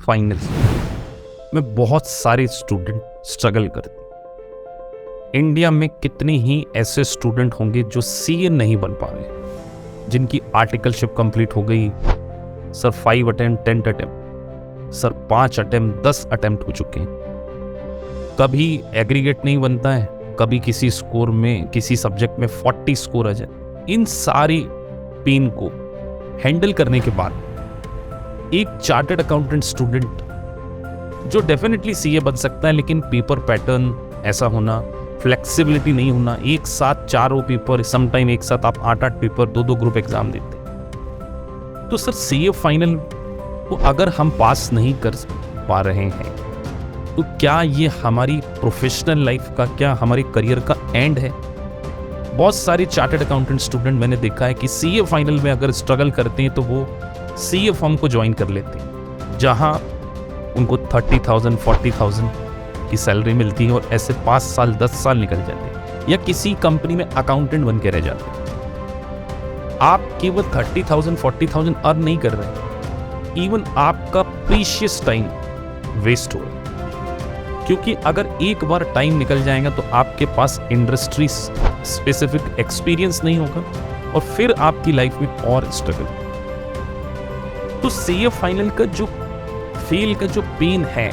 Final में बहुत सारे स्टूडेंट स्ट्रगल करते हैं। इंडिया में कितने ही ऐसे स्टूडेंट होंगे जो सीए नहीं बन पा रहे, जिनकी आर्टिकलशिप कंप्लीट हो गई, sir 5 attempt 10 attempt, sir 5 attempt 10 attempt हो चुके हैं, कभी एग्रीगेट नहीं बनता है, कभी किसी स्कोर में किसी सब्जेक्ट में 40 स्कोर आ जाए। इन सारी पेन को हैंडल करने के बाद एक चार्टर्ड अकाउंटेंट स्टूडेंट जो डेफिनेटली सीए बन सकता है, लेकिन पेपर पैटर्न ऐसा होना, फ्लेक्सिबिलिटी नहीं होना, एक साथ 4 पेपर, समटाइम एक साथ आप 8 पेपर 2 ग्रुप एग्जाम देते हैं, तो सर सीए फाइनल को अगर हम पास नहीं कर पा रहे हैं तो क्या ये हमारी प्रोफेशनल लाइफ का, क्या हमारे करियर का एंड है? बहुत सारे चार्टर्ड अकाउंटेंट स्टूडेंट मैंने देखा है कि सीए फाइनल में अगर स्ट्रगल करते हैं तो वो सीए फर्म को ज्वाइन कर लेते हैं, जहां उनको 30,000 40,000 की सैलरी मिलती है और ऐसे 5 साल 10 साल निकल जाते हैं, या किसी कंपनी में अकाउंटेंट बन के रह जाते हैं। आप केवल 30,000 40,000 अर्न नहीं कर रहे, इवन आपका प्रीशियस टाइम वेस्ट हो रहा है, क्योंकि अगर एक बार टाइम निकल जाएगा तो आपके पास इंडस्ट्री स्पेसिफिक एक्सपीरियंस नहीं होगा और फिर आपकी लाइफ में और स्ट्रगल। तो सीए फाइनल का जो फेल का जो पेन है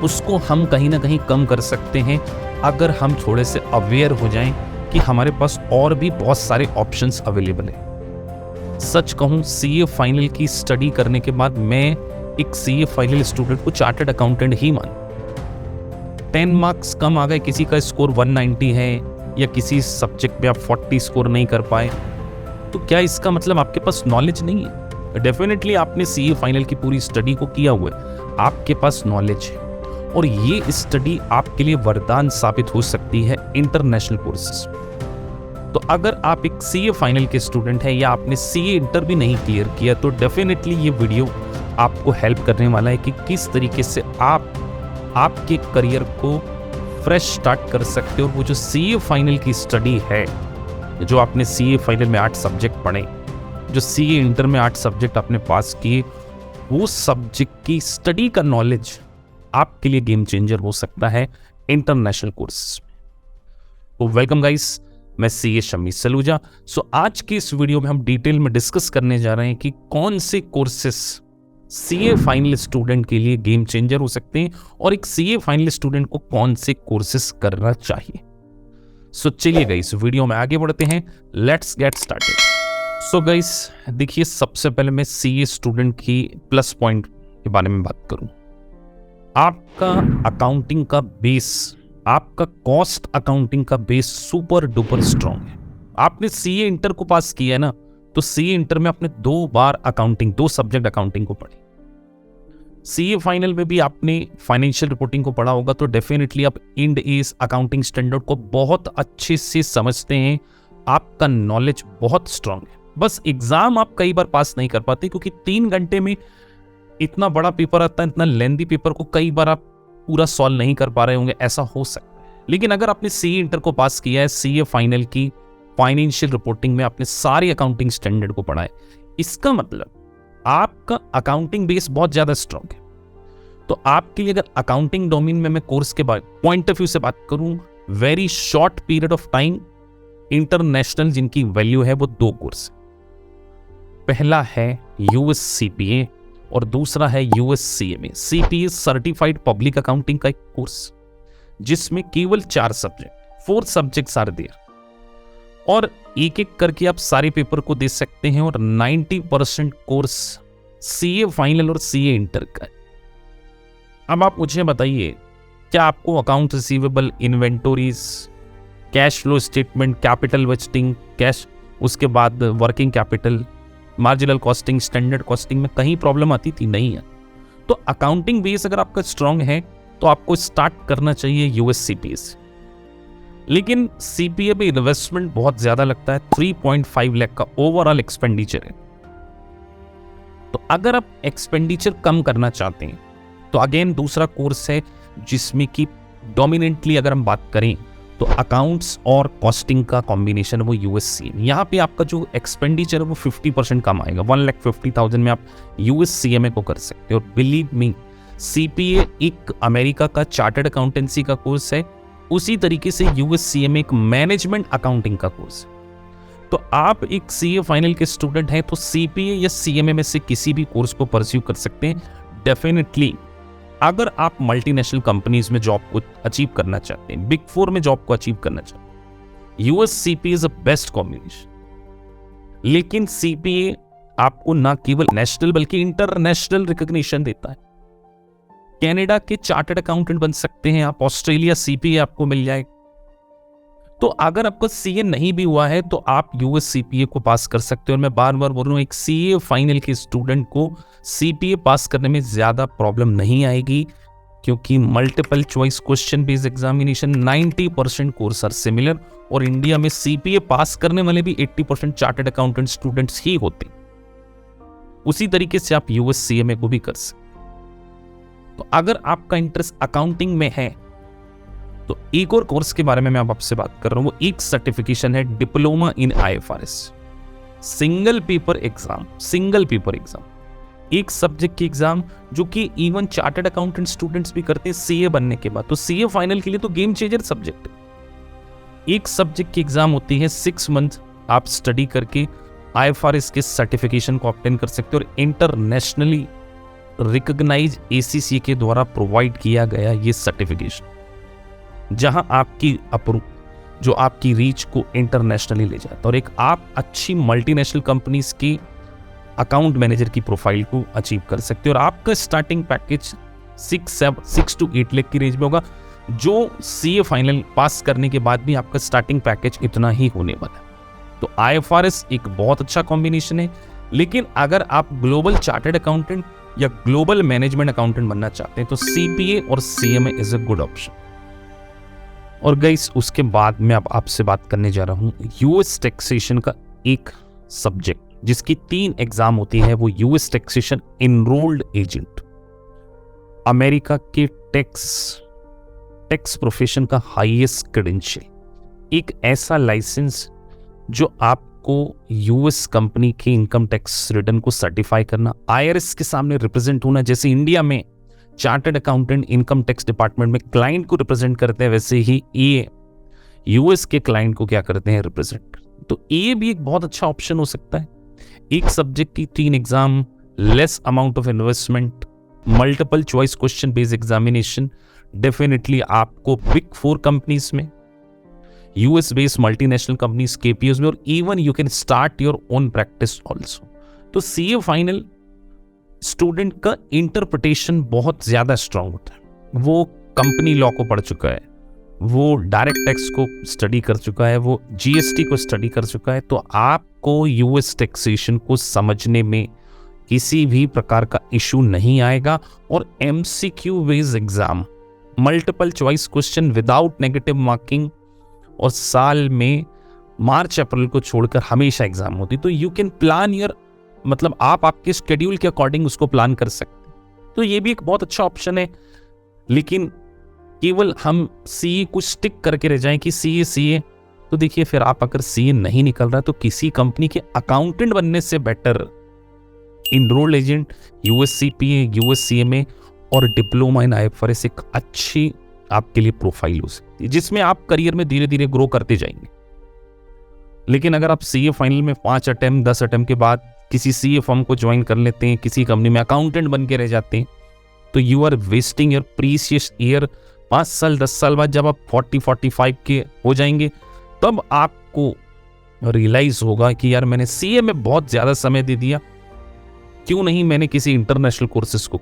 उसको हम कहीं ना कहीं कम कर सकते हैं अगर हम थोड़े से अवेयर हो जाएं कि हमारे पास और भी बहुत सारे ऑप्शंस अवेलेबल हैं। सच कहूं, सीए फाइनल की स्टडी करने के बाद मैं एक सीए फाइनल स्टूडेंट को चार्टर्ड अकाउंटेंट ही मान। 10 मार्क्स कम आ गए, किसी का स्कोर 190 है या किसी सब्जेक्ट में आप 40 स्कोर नहीं कर पाए, तो क्या इसका मतलब आपके पास नॉलेज नहीं है? डेफिनेटली आपने सीए फाइनल की पूरी स्टडी को किया हुआ है, आपके पास नॉलेज है और ये स्टडी आपके लिए वरदान साबित हो सकती है इंटरनेशनल कोर्सेज। तो अगर आप एक सीए फाइनल के स्टूडेंट हैं या आपने सीए इंटर भी नहीं क्लियर किया, तो डेफिनेटली ये वीडियो आपको हेल्प करने वाला है कि किस तरीके से आप आपके करियर को फ्रेश स्टार्ट कर सकते हो। वो जो सीए फाइनल की स्टडी है, जो आपने सीए फाइनल में 8 सब्जेक्ट पढ़े, जो सीए इंटर में 8 सब्जेक्ट आपने पास किए, वो सब्जेक्ट की स्टडी का नॉलेज आपके लिए गेम चेंजर हो सकता है इंटरनेशनल कोर्सेज में। तो वेलकम गाइस, मैं सीए शम्मी सलूजा। सो आज की इस वीडियो में हम डिटेल में डिस्कस करने जा रहे हैं कि कौन से कोर्सेस सीए फाइनल स्टूडेंट के लिए गेम चेंजर हो सकते हैं और एक सीए फाइनल स्टूडेंट को कौन से कोर्सेस करना चाहिए। सो चलिए गाइस, वीडियो में आगे बढ़ते हैं, let's get started. So guys देखिए, सबसे पहले मैं सीए स्टूडेंट की प्लस पॉइंट के बारे में बात करूं। आपका अकाउंटिंग का बेस, आपका कॉस्ट अकाउंटिंग का बेस सुपर डुपर स्ट्रॉन्ग है। आपने सीए इंटर को पास किया है ना, तो सीए इंटर में आपने 2 बार अकाउंटिंग, 2 सब्जेक्ट अकाउंटिंग को पढ़ी। सीए फाइनल में भी आपने फाइनेंशियल रिपोर्टिंग को पढ़ा होगा, तो डेफिनेटली आप इंड एस अकाउंटिंग स्टैंडर्ड को बहुत अच्छे से समझते हैं, आपका नॉलेज बहुत स्ट्रांग है। बस एग्जाम आप कई बार पास नहीं कर पाते, क्योंकि 3 घंटे में इतना बड़ा पेपर आता है, इतना लेंथी पेपर को कई बार आप पूरा सॉल्व नहीं कर पा रहे होंगे, ऐसा हो सकता है। लेकिन अगर आपने सीए इंटर को पास किया है, सीए फाइनल की फाइनेंशियल रिपोर्टिंग में आपने सारी अकाउंटिंग स्टैंडर्ड को पढ़ा है, इसका मतलब आपका अकाउंटिंग बेस बहुत ज्यादा स्ट्रांग है। तो आपके लिए अगर अकाउंटिंग डोमेन में मैं कोर्स के पॉइंट ऑफ व्यू से बात करूं, very short period of time international जिनकी वैल्यू है, वो 2 कोर्स। पहला है यूएस सीपीए और दूसरा है US CMA. CPA certified public accounting का एक कोर्स, जिसमें केवल 4 सब्जेक्ट, 4 सब्जेक्ट्स आर देयर, और एक एक करके आप सारे पेपर को दे सकते हैं। और 90% कोर्स सीए फाइनल और सीए इंटर का है। अब आप मुझे बताइए, क्या आपको account receivable, inventories, cash flow statement, capital budgeting, cash, उसके बाद working capital, marginal costing, standard costing में कहीं प्रॉब्लम आती थी? नहीं है। तो अकाउंटिंग बेस अगर आपका स्ट्रांग है तो आपको स्टार्ट करना चाहिए यूएस सीपीए से। लेकिन सीपीए पे इन्वेस्टमेंट बहुत ज्यादा लगता है, 3.5 लाख का ओवरऑल एक्सपेंडिचर है। तो अगर आप एक्सपेंडिचर कम करना चाहते हैं तो अगेन दूसरा कोर्स है, जिसमें कि डोमिनेंटली अगर हम बात करें तो अकाउंट्स और कॉस्टिंग का कॉम्बिनेशन वो USCMA, यहाँ पे आपका जो एक्सपेंडिचर है वो 50% कम आएगा। 1,50,000 में आप USCMA को कर सकते हो। और बिलीव मी, CPA एक अमेरिका का चार्टर्ड अकाउंटेंसी का कोर्स है, उसी तरीके से USCMA एक मैनेजमेंट अकाउंटिंग का कोर्स है। तो आप एक CA फाइनल के स्टूडेंट हैं तो CPA या CMA में से किसी भी कोर्स को परस्यू कर सकते हैं। डेफिनेटली अगर आप मल्टीनेशनल कंपनीज में जॉब को अचीव करना चाहते हैं, बिग 4 में जॉब को अचीव करना चाहते हैं, US CPA is a best combination. लेकिन CPA आपको ना केवल नेशनल बल्कि इंटरनेशनल रिकॉग्निशन देता है। कनाडा के चार्टर्ड अकाउंटेंट बन सकते हैं आप, ऑस्ट्रेलिया CPA आपको मिल जाएगा। तो अगर आपका CA नहीं भी हुआ है तो आप US CPA को पास कर सकते हो। और मैं बार बार बोल रहा हूँ, एक CA फाइनल के स्टूडेंट को CPA पास करने में ज्यादा प्रॉब्लम नहीं आएगी, क्योंकि multiple choice question based examination 90% course are similar, और इंडिया में CPA पास करने वाले भी 80% चार्टर्ड अकाउंटेंट स्टूडेंट्स ही होते। उसी तरीके से आप US CMA को भी कर सकते। तो अगर आपका इंटरेस्ट अकाउंटिंग में है तो एक और कोर्स के बारे में मैं आपसे बात कर रहा हूं। वो एक सर्टिफिकेशन है, diploma in IFRS, single paper exam. एक सब्जेक्ट की एग्जाम जो कि इवन चार्टर्ड अकाउंटेंट स्टूडेंट्स भी करते हैं CA बनने के बाद। तो CA फाइनल के लिए तो गेम चेंजर सब्जेक्ट है। एक सब्जेक्ट की एग्जाम होती है, 6 मंथ आप स्टडी करके IFRS के सर्टिफिकेशन को ऑब्टेन कर सकते हो। और इंटरनेशनली रिकॉग्नाइज ACCA के द्वारा प्रोवाइड किया गया ये सर्टिफिकेशन, जहां आपकी आपकी रीच को इंटरनेशनली ले जाता है। और एक आप अच्छी मल्टीनेशनल कंपनीज की अकाउंट मैनेजर की प्रोफाइल को अचीव कर सकते हो। और आपका स्टार्टिंग पैकेज 6 to 8 लाख की रेंज में होगा, जो CA फाइनल पास करने के बाद भी आपका स्टार्टिंग पैकेज इतना ही होने वाला है। तो IFRS एक बहुत अच्छा कॉम्बिनेशन है। लेकिन अगर आप ग्लोबल चार्टर्ड अकाउंटेंट या ग्लोबल मैनेजमेंट अकाउंटेंट बनना चाहते हैं तो CPA और CMA is a good option. और गाइस, उसके बाद मैं अब आपसे बात करने जा रहा हूं US टैक्सेशन का एक सब्जेक्ट जिसकी 3 एग्जाम होती है, वो US taxation enrolled agent. America के टैक्स प्रोफेशन का हाईएस्ट क्रेडेंशियल, एक ऐसा लाइसेंस जो आपको US कंपनी के इनकम टैक्स रिटर्न को सर्टिफाई करना, IRS के सामने रिप्रेजेंट होना। जैसे इंडिया में chartered accountant income tax department में क्लाइंट को रिप्रेजेंट करते हैं, वैसे ही ये US के क्लाइंट को क्या करते हैं, रिप्रेजेंट। तो ये भी एक बहुत अच्छा ऑप्शन हो सकता है। एक सब्जेक्ट की 3 exam, less amount of investment, multiple choice question based examination. Definitely आपको बिग 4 कंपनीज में, US based multinational companies KPOs में, और even you can start your own practice also. तो CA फाइनल स्टूडेंट का इंटरप्रिटेशन बहुत ज्यादा strong होता है। वो कंपनी लॉ को पढ़ चुका है, वो डायरेक्ट टैक्स को स्टडी कर चुका है, वो GST को स्टडी कर चुका है। तो आपको US टैक्सेशन को समझने में किसी भी प्रकार का इशू नहीं आएगा। और MCQ based exam, multiple choice question without negative marking, और साल में मार्च अप्रैल को छोड़कर हमेशा एग्जाम होती। तो यू कैन प्लान योर, मतलब आप आपके शेड्यूल के अकॉर्डिंग उसको प्लान कर सकते हैं। तो ये भी एक बहुत अच्छा ऑप्शन है। लेकिन केवल हम CA को स्टिक करके रह जाएं कि CA, तो देखिए फिर आप अगर CA नहीं निकल रहा तो किसी कंपनी के अकाउंटेंट बनने से better enrolled agent, US CPA, US CMA और डिप्लोमा इन IFRS एक अच्छी आपके लिए प्रोफाइल हो सकती है, जिसमें आप करियर में धीरे धीरे ग्रो करते जाएंगे। लेकिन अगर आप CA फाइनल में 5 अटेम्प्ट 10 अटेम्प्ट के बाद किसी CA फर्म को ज्वाइन कर लेते हैं, किसी कंपनी में अकाउंटेंट बन के रह जाते हैं, तो you are wasting your precious year. 5 साल 10 साल बाद जब आप 40-45 के हो जाएंगे, तब आपको रियलाइज होगा कि यार मैंने CA में बहुत ज्यादा समय दे दिया, क्यों नहीं मैंने किसी इंटरनेशनल कोर्सेज को।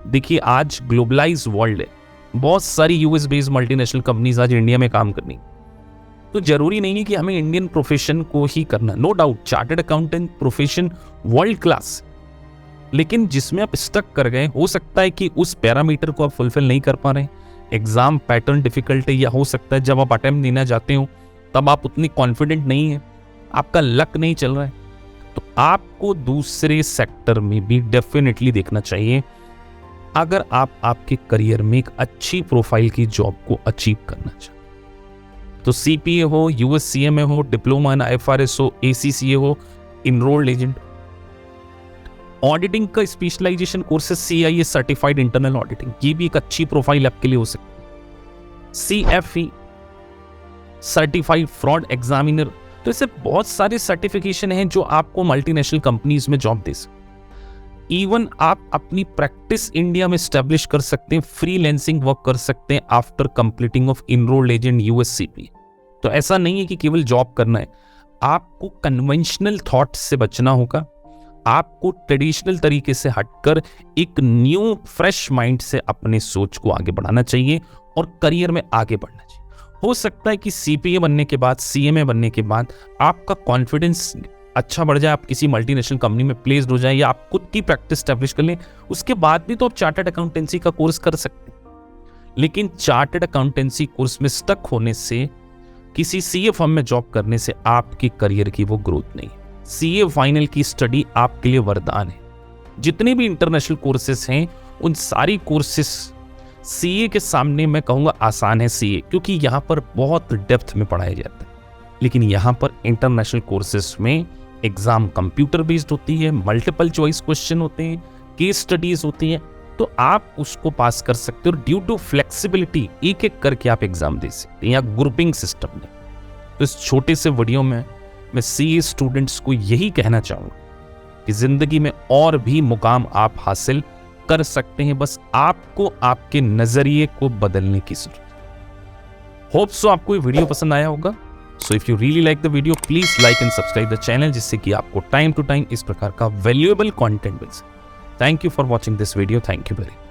देखिए आज ग्लोबलाइज वर्ल्ड है, बहुत सारी US बेस्ड मल्टीनेशनल कंपनीज आज इंडिया में काम करनी, तो जरूरी नहीं है कि हमें इंडियन प्रोफेशन को ही करना। No doubt chartered accountant profession world class, लेकिन जिसमें आप स्टक कर गए, हो सकता है कि उस पैरामीटर को आप फुलफिल नहीं कर पा रहे हैं, एग्जाम पैटर्न डिफिकल्ट है, या हो सकता है जब आप अटेम्प्ट देना जाते हो तब आप उतनी कॉन्फिडेंट नहीं है, आपका लक नहीं चल रहा है, तो आपको दूसरे सेक्टर में भी डेफिनेटली देखना चाहिए अगर आप आपके करियर में एक अच्छी प्रोफाइल की जॉब को अचीव करना चाहते। तो CPA हो, USCMA हो, डिप्लोमा इन IFRS हो, ACCA हो, इनरोल्ड एजेंट। ऑडिटिंग का specialization courses CIS certified internal auditing, ये भी एक अच्छी प्रोफाइल आपके लिए हो सकती है। CFE certified fraud examiner. तो ऐसे बहुत सारे सर्टिफिकेशन हैं जो आपको मल्टीनेशनल कंपनीज में जॉब दे सकते। इवन आप अपनी प्रैक्टिस इंडिया में स्टैब्लिश कर सकते हैं, फ्रीलांसिंग वर्क कर सकते हैं after completing of enrolled agent USCP। तो ऐसा नहीं है कि केवल जॉब करना है, आपको कन्वेंशनल थॉट से बचना होगा, आपको ट्रेडिशनल तरीके से हटकर एक न्यू फ्रेश माइंड से अपने सोच को आगे बढ़ाना चाहिए और करियर में आगे बढ़ना चाहिए। हो सकता है कि CPA बनने के बाद, CMA बनने के बाद आपका कॉन्फिडेंस अच्छा बढ़ जाए, आप किसी मल्टीनेशनल कंपनी में प्लेस्ड हो जाए या आप खुद की प्रैक्टिस स्टैब्लिश कर लें, उसके बाद भी तो आप चार्टर्ड अकाउंटेंसी का कोर्स कर सकते हैं। लेकिन चार्टर्ड अकाउंटेंसी कोर्स में स्टक होने से, किसी CA फर्म में जॉब करने से आपके करियर की वो ग्रोथ नहीं। CA फाइनल की स्टडी आपके लिए वरदान है। जितने भी इंटरनेशनल कोर्सेज हैं, उन सारी कोर्सेज CA के सामने मैं कहूँगा आसान है CA, क्योंकि यहाँ पर बहुत डेप्थ में पढ़ाया जाता है। लेकिन यहाँ पर इंटरनेशनल कोर्सेज में एग्जाम कंप्यूटर बेस्ड होती है, मल्टीपल चॉइस क्वेश्चन होते हैं, केस स्टडीज होती हैं, तो आप उसको पास कर सकते हो। ड्यू टू फ्लेक्सिबिलिटी एक एक करके आप एग्जाम दे सकते हैं, या ग्रुपिंग सिस्टम में। तो इस छोटे से वीडियो में मैं CA स्टूडेंट्स को यही कहना चाहूँगा कि जिंदगी में और भी मुकाम आप हासिल कर सकते हैं, बस आपको आपके नजरिए को बदलने की जरूरत। होप सो आपको ये वीडियो पसंद आया होगा। So if you really like the video, please like and subscribe the channel, जिससे कि आपको टाइम टू टाइम इस प्रकार का वैल्यूएबल कंटेंट मिल सके। Thank you for watching this video. Thank you very much.